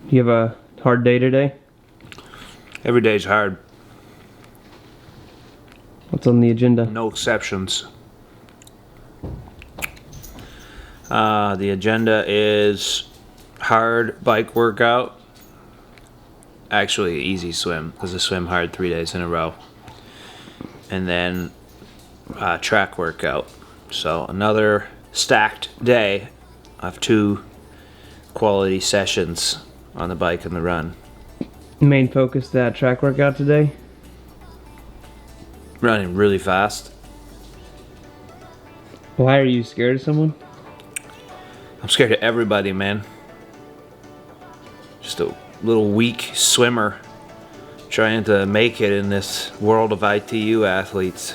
You have a hard day today? Every day's hard. What's on the agenda? No exceptions. The agenda is hard bike workout. Actually, easy swim, because I swim hard 3 days in a row. And then track workout. So another stacked day. I have 2 quality sessions on the bike and the run. Main focus that track workout today? Running really fast. Why are you scared of someone? I'm scared of everybody, man. Just a little weak swimmer trying to make it in this world of ITU athletes.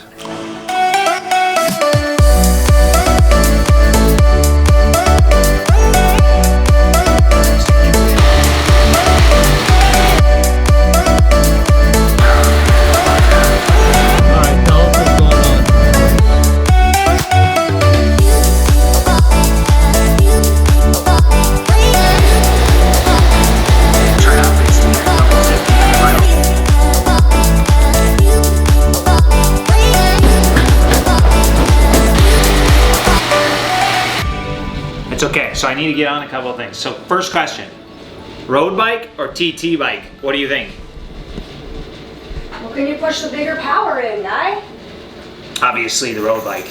It's okay, so I need to get on a couple of things. So first question, road bike or TT bike? What do you think? Well, can you push the bigger power in, guy? Obviously the road bike.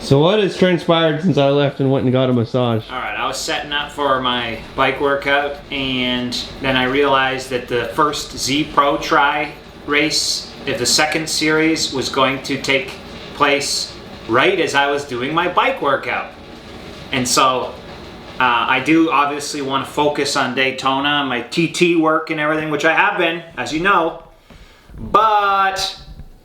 So what has transpired since I left and went and got a massage? All right, I was setting up for my bike workout, and then I realized that the first Z Pro Tri race, if the second series was going to take place right as I was doing my bike workout. And so I do obviously want to focus on Daytona, my TT work and everything, which I have been, as you know, but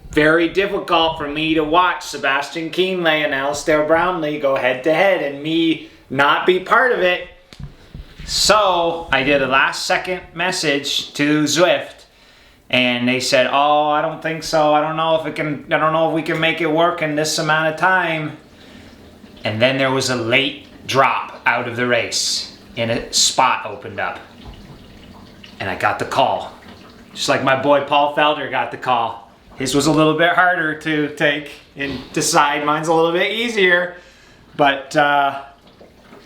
very difficult for me to watch Sebastian Kienle and Alistair Brownlee go head to head and me not be part of it. So I did a last second message to Zwift, and they said, oh, I don't think so. I don't know if we can make it work in this amount of time. And then there was a late drop out of the race and a spot opened up. And I got the call. Just like my boy Paul Felder got the call. His was a little bit harder to take and decide. Mine's a little bit easier. But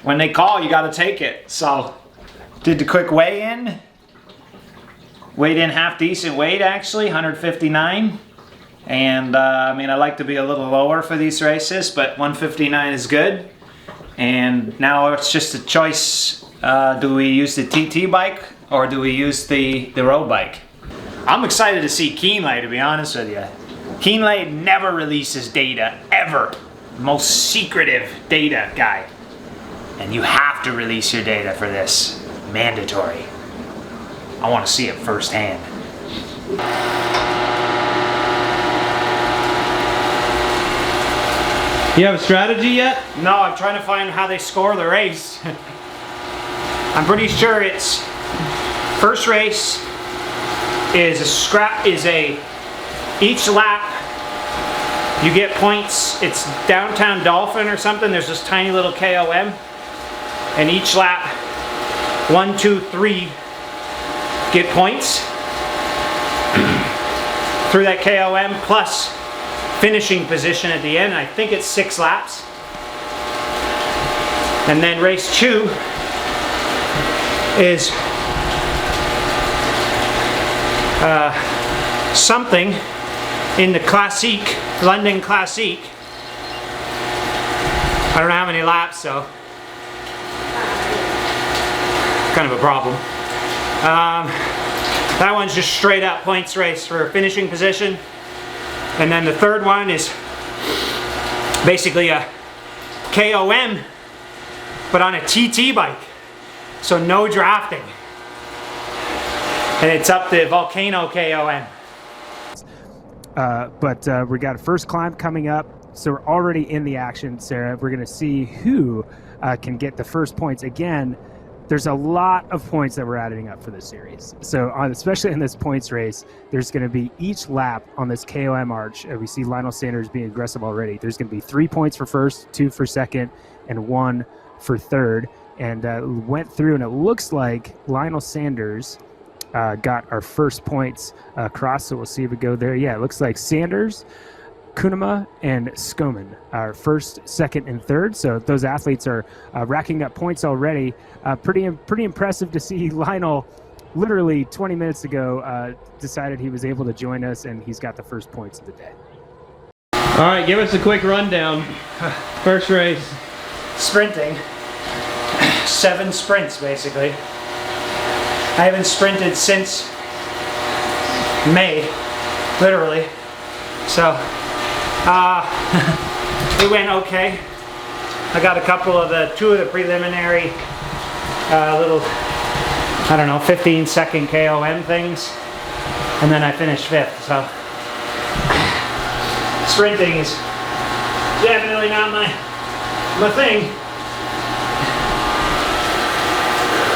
when they call, you got to take it. So did the quick weigh-in. Weighed in half decent weight actually, 159. And I mean, I like to be a little lower for these races, but 159 is good. And now it's just a choice. Do we use the TT bike or do we use the road bike? I'm excited to see Kienle, to be honest with you. Kienle never releases data, ever. Most secretive data guy. And you have to release your data for this. Mandatory. I want to see it firsthand. You have a strategy yet? No, I'm trying to find how they score the race. I'm pretty sure it's first race is each lap you get points. It's Downtown Dolphin or something. There's this tiny little KOM, and each lap 1, 2, 3 get points through that KOM plus finishing position at the end. I think it's 6 laps. And then race 2 is something in the Classique, London Classique. I don't know how many laps, so kind of a problem. That one's just straight up points race for finishing position. And then the third one is basically a KOM, but on a TT bike. So no drafting. And it's up the Volcano KOM. But we got a first climb coming up. So we're already in the action, Sarah. We're going to see who can get the first points. Again, there's a lot of points that we're adding up for this series. So especially in this points race, there's going to be each lap on this KOM arch. We see Lionel Sanders being aggressive already. There's going to be 3 points for first, 2 for second, and 1 for third. and went through, and it looks like Lionel Sanders got our first points across, so we'll see if we go there. Yeah, it looks like Sanders, Kunema, and Skoman are first, second, and third. So those athletes are racking up points already. Pretty impressive to see Lionel literally 20 minutes ago decided he was able to join us, and he's got the first points of the day. All right, give us a quick rundown. First race. Sprinting. 7 sprints, basically. I haven't sprinted since May, literally. So, it went okay. I got two of the preliminary little, 15-second KOM things, and then I finished 5th. So, sprinting is definitely not my thing.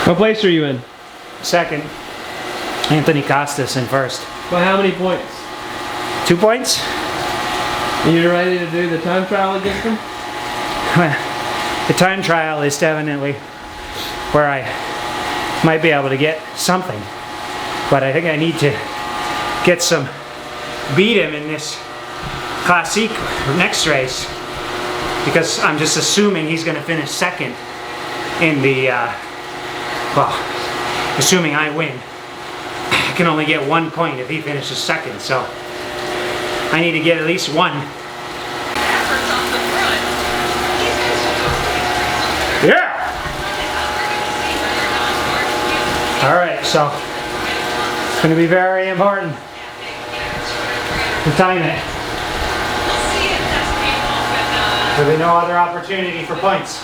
What place are you in? Second. Anthony Costas in first. By how many points? 2 points? Are you ready to do the time trial against him? The time trial is definitely where I might be able to get something. But I think I need to beat him in this Classique next race, because I'm just assuming he's going to finish second in the, assuming I win. I can only get 1 point if he finishes second, so I need to get at least 1. Yeah! Alright, so it's going to be very important to time it. There'll be no other opportunity for points.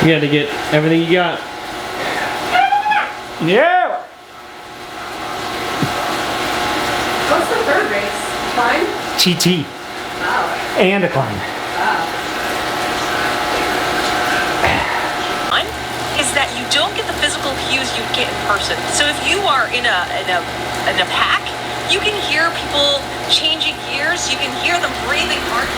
You got to get everything you got. Yeah! What's the third race? Climb? TT. Wow. And a climb. Wow. Is that you don't get the physical cues you get in person. So if you are in a pack, you can hear people changing gears. You can hear them breathing hard.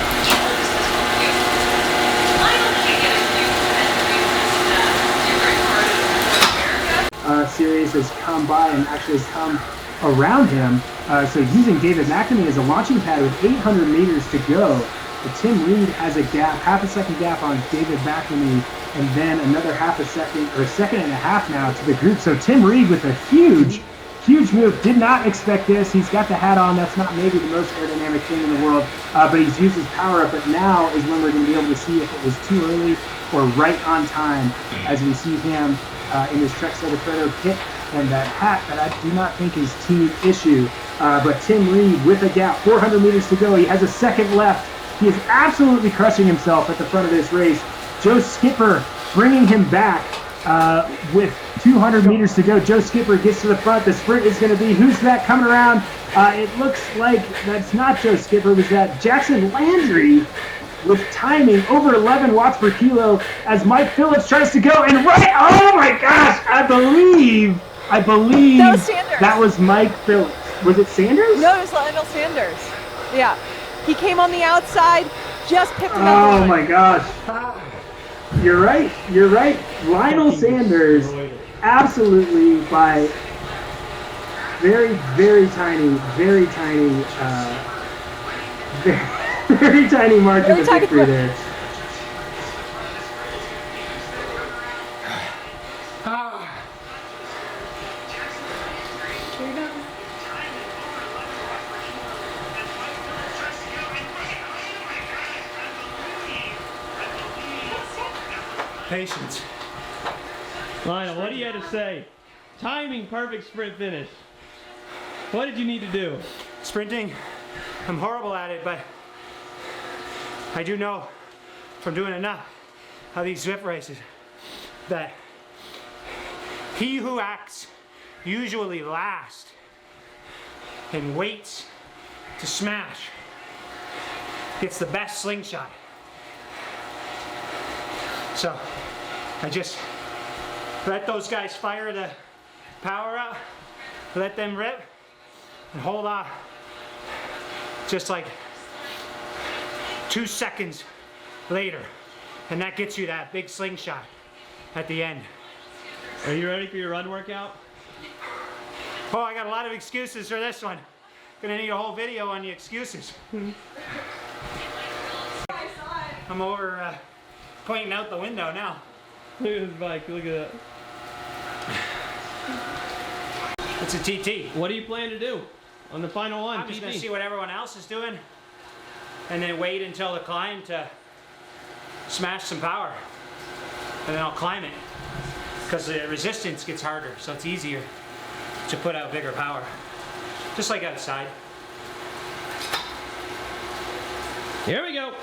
Series has come by and actually has come around him. So using David McNamee as a launching pad with 800 meters to go. But Tim Reed has a gap, half a second gap on David McNamee, and then another half a second, or a second and a half now to the group. So Tim Reed with a huge move. Did not expect this. He's got the hat on. That's not maybe the most aerodynamic thing in the world, but he's used his power up. But now is when we're going to be able to see if it was too early or right on time, as we see him in his Trek Segafredo kit and that hat that I do not think is team issue. But Tim Reed with a gap, 400 meters to go. He has a second left. He is absolutely crushing himself at the front of this race. Joe Skipper bringing him back with 200 meters to go. Joe Skipper gets to the front. The sprint is going to be, who's that coming around? It looks like that's not Joe Skipper. It was that Jackson Landry with timing over 11 watts per kilo as Mike Phillips tries to go. And right, oh my gosh, I believe That was Sanders. that was Mike Phillips. Was it Sanders? No, it was Lionel Sanders. Yeah. He came on the outside, just picked him up. Oh my gosh. You're right. Lionel Sanders, absolutely by very, very tiny, very tiny margin of victory there. Patience. Lionel, what do you have to say? Timing, perfect sprint finish. What did you need to do? Sprinting, I'm horrible at it, but I do know from doing enough of these Zwift races that he who acts usually last and waits to smash gets the best slingshot. So I just let those guys fire the power up, let them rip, and hold off just like 2 seconds later. And that gets you that big slingshot at the end. Are you ready for your run workout? Oh, I got a lot of excuses for this one. Gonna need a whole video on the excuses. I'm over pointing out the window now. Look at his bike, look at that. It's a TT. What do you plan to do on the final one? I'm just gonna TT? see what everyone else is doing and then wait until the climb to smash some power. And then I'll climb it. Because the resistance gets harder, so it's easier to put out bigger power. Just like outside. Here we go.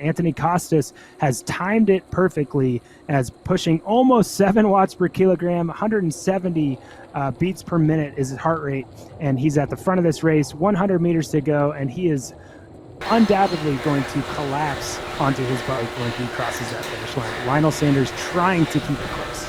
Anthony Costas has timed it perfectly as pushing almost 7 watts per kilogram, 170 beats per minute is his heart rate, and he's at the front of this race, 100 meters to go, and he is undoubtedly going to collapse onto his bike when he crosses that finish line. Lionel Sanders trying to keep it close.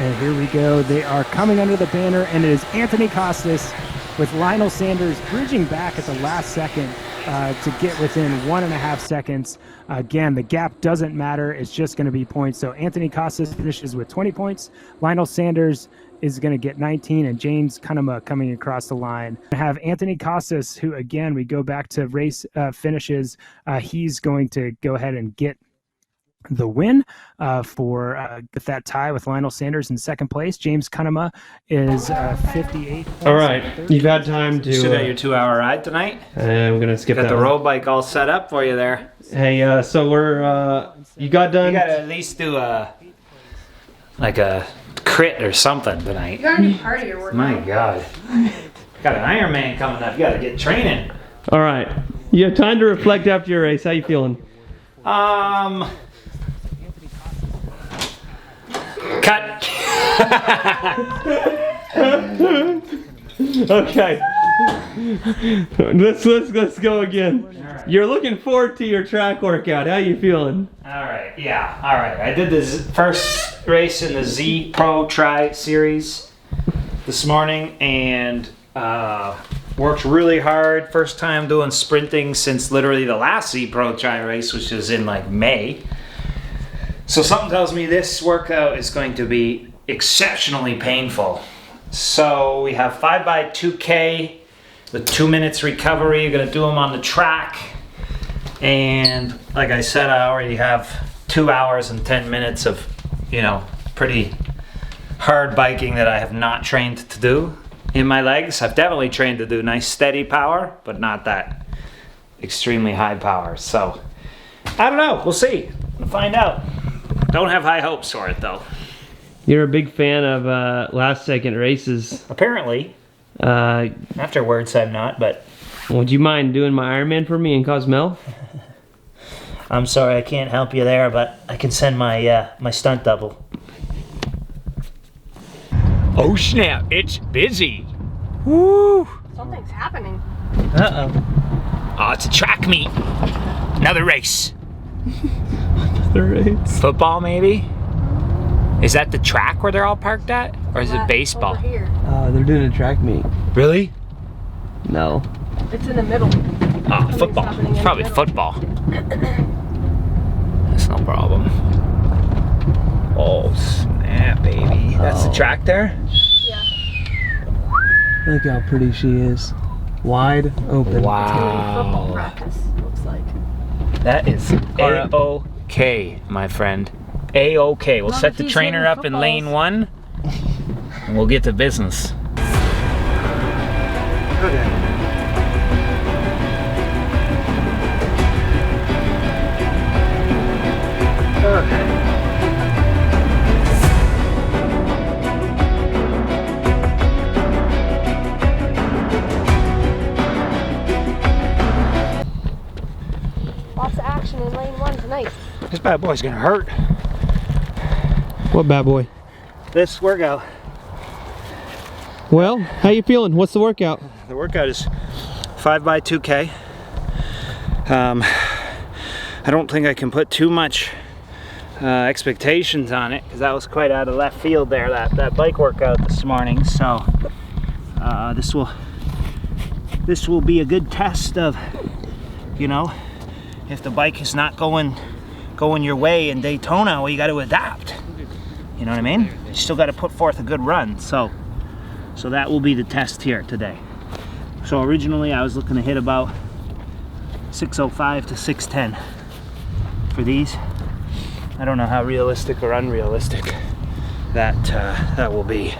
And here we go. They are coming under the banner, and it is Anthony Costas with Lionel Sanders bridging back at the last second to get within 1.5 seconds. Again, the gap doesn't matter. It's just going to be points. So Anthony Costas finishes with 20 points. Lionel Sanders is going to get 19, and James Cunnama coming across the line. We have Anthony Costas, who, again, we go back to race finishes. He's going to go ahead and get the win for that tie with Lionel Sanders in second place. James Cunnama is 58 points. All right, you've had time to. Still got your 2-hour ride tonight. I'm gonna skip Got that. the one. road bike all set up for you there. Hey, so we're you got done. You gotta at least do a crit or something tonight. You got a new part of your workout. My God. Got an Ironman coming up. You gotta get training. All right, you have time to reflect after your race. How you feeling? Cut. Okay. Let's go again. Right. You're looking forward to your track workout. How you feeling? All right. Yeah. All right. I did the first race in the Z Pro Tri Series this morning and worked really hard. First time doing sprinting since literally the last Z Pro Tri race, which was in like May. So something tells me this workout is going to be exceptionally painful. So we have 5x2K with 2 minutes recovery. You're gonna do them on the track. And like I said, I already have 2 hours and 10 minutes of, pretty hard biking that I have not trained to do in my legs. I've definitely trained to do nice steady power, but not that extremely high power. So I don't know, we'll see, we'll find out. Don't have high hopes for it though. You're a big fan of last second races. Apparently. Afterwards I'm not, but... Would you mind doing my Ironman for me in Cozumel? I'm sorry, I can't help you there, but I can send my my stunt double. Oh snap, it's busy. Woo! Something's happening. Uh-oh. Oh, it's a track meet. Another race. The race. Football maybe? Is that the track where they're all parked at? Or is it baseball? Over here. They're doing a track meet. Really? No. It's in the middle. Oh, football. It's probably football. That's no problem. Oh, snap, baby. That's the track there? Yeah. Look how pretty she is. Wide open. Doing football Wow. practice, looks like. That is A-OK, my friend. A-OK. We'll Long set as the he's trainer hitting up in lane footballs. 1, and we'll get to business. session in lane 1 tonight. This bad boy's gonna hurt. What bad boy? This workout. Well, how you feeling? What's the workout? The workout is 5x2K. I don't think I can put too much expectations on it because that was quite out of left field there, that bike workout this morning. So this will be a good test of, you know, if the bike is not going your way in Daytona, well, you got to adapt. You know what I mean? You still got to put forth a good run. So that will be the test here today. So originally I was looking to hit about 605 to 610 for these. I don't know how realistic or unrealistic that will be.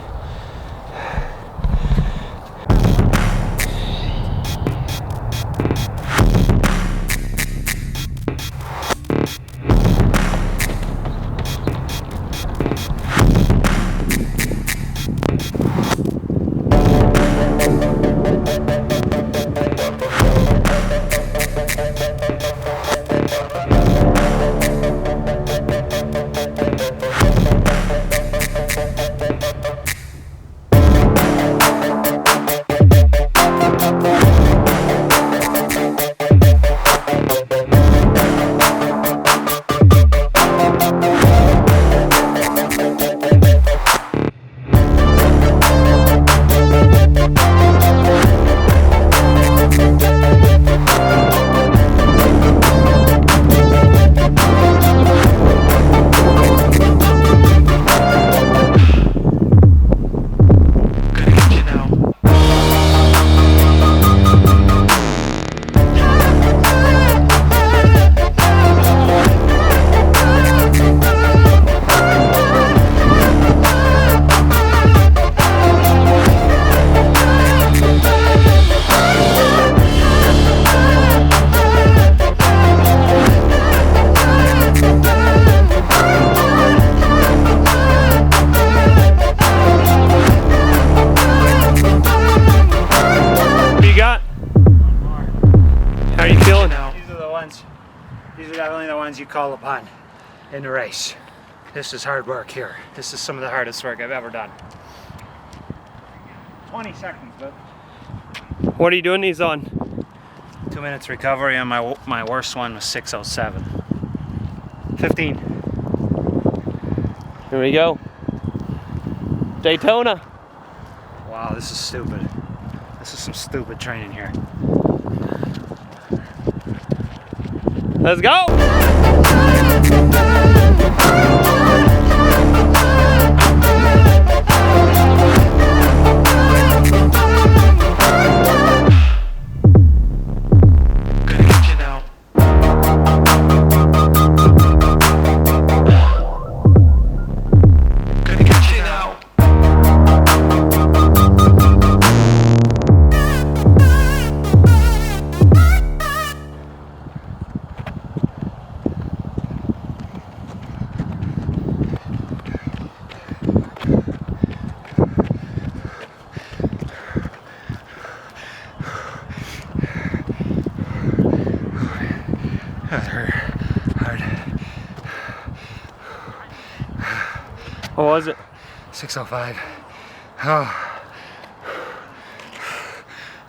These are definitely the ones you call upon in the race. This is hard work here. This is some of the hardest work I've ever done. 20 seconds, but What are you doing these on? 2 minutes recovery, and my worst one was 6:07. 15. Here we go. Daytona. Wow, this is stupid. This is some stupid training here. Let's go. Hard. What was it? 6:05. Oh,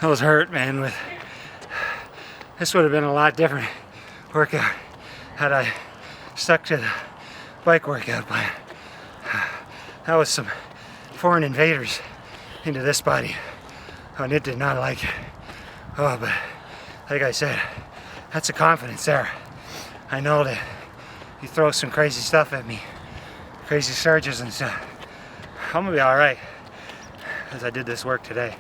that was hurt, man. This would have been a lot different workout had I stuck to the bike workout plan. That was some foreign invaders into this body, and it did not like it. Oh, but like I said, that's a confidence there. I know that you throw some crazy stuff at me, crazy surges and stuff, I'm gonna be all right, as I did this work today.